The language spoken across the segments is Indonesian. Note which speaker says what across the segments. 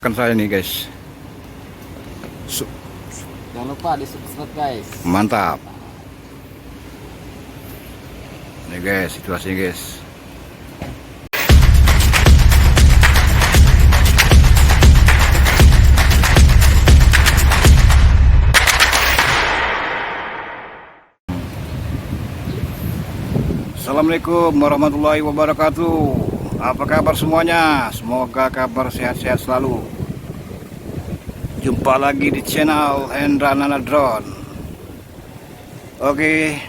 Speaker 1: Kan saya nih guys.
Speaker 2: Jangan lupa di subscribe guys.
Speaker 1: Mantap. Nih guys, situasinya guys. Assalamualaikum warahmatullahi wabarakatuh. Apa kabar semuanya? Semoga kabar sehat-sehat selalu. Jumpa lagi di channel Hendra Nana Drone. Oke,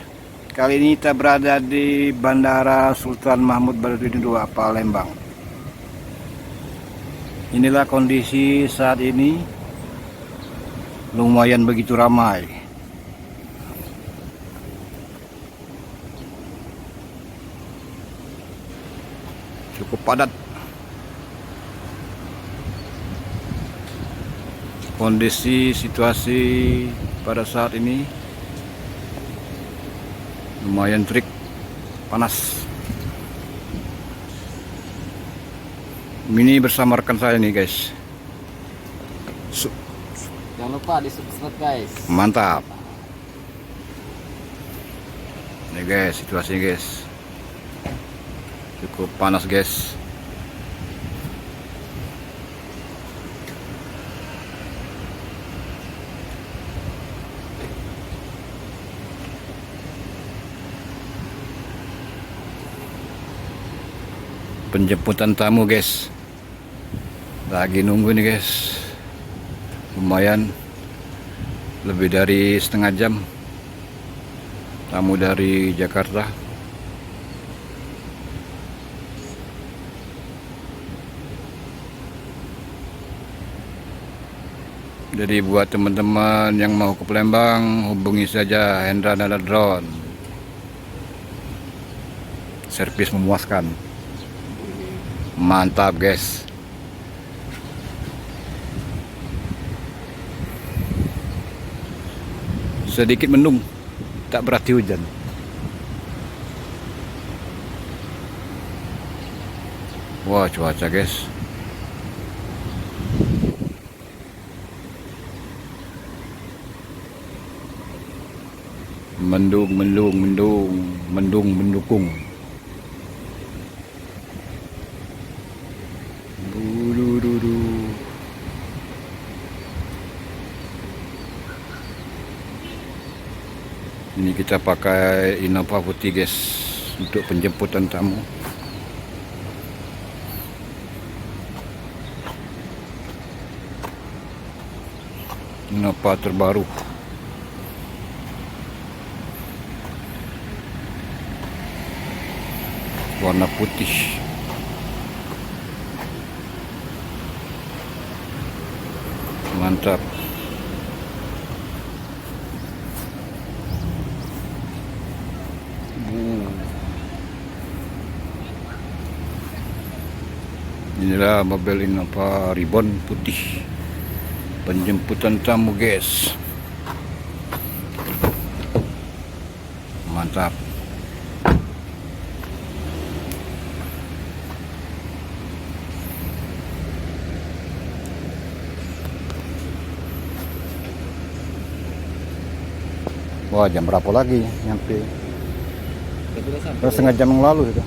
Speaker 1: kali ini kita berada di Bandara Sultan Mahmud Badarudin II, Palembang. Inilah kondisi saat ini. Lumayan begitu ramai. Cukup padat. Kondisi situasi pada saat ini lumayan terik, panas. Ini bersama rekan saya nih guys.
Speaker 2: Jangan lupa di subscribe guys.
Speaker 1: Mantap. Nih guys, situasinya guys. Cukup panas guys. Penjemputan tamu guys. Lagi nunggu nih guys. Lumayan lebih dari setengah jam. Tamu dari Jakarta. Jadi buat teman-teman yang mau ke Palembang, hubungi saja Hendra Nana Drone. Servis memuaskan. Mantap guys. Sedikit mendung, tak berarti hujan. Wah, cuaca guys. Mendung mendukung. Ini kita pakai Innova putih guys untuk penjemputan tamu. Innova terbaru. Warna putih. Mantap. Inilah mobil Innova Ribbon putih. Penjemputan tamu guys. Mantap. Wah, jam berapa lagi nyampe? Setengah jam yang lalu itu.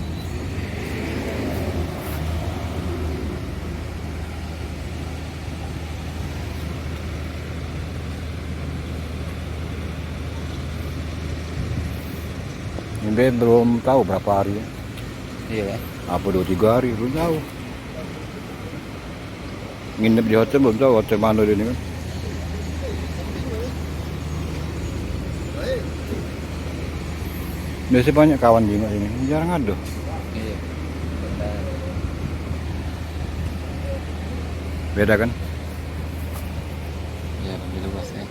Speaker 1: Ini belum tahu berapa hari ya.
Speaker 2: Iya.
Speaker 1: Apa 2-3 hari belum tahu. Nginep di hotel belum tahu hotel mana ini kan. Biasanya banyak kawan juga ini, jarang ada.
Speaker 2: Iya.
Speaker 1: Beda kan?
Speaker 2: Ya, lebih luas ya.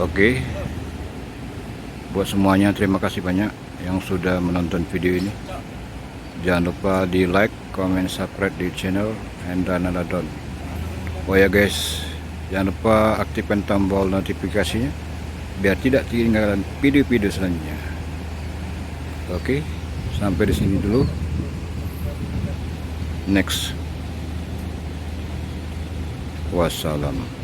Speaker 1: Oke. Buat semuanya terima kasih banyak yang sudah menonton video ini. Jangan lupa di like, comment, subscribe di channel Hendra Nadadon. Oh ya guys, jangan lupa aktifkan tombol notifikasinya biar tidak ketinggalan video-video selanjutnya. Oke, sampai di sini dulu. Next. Wassalam.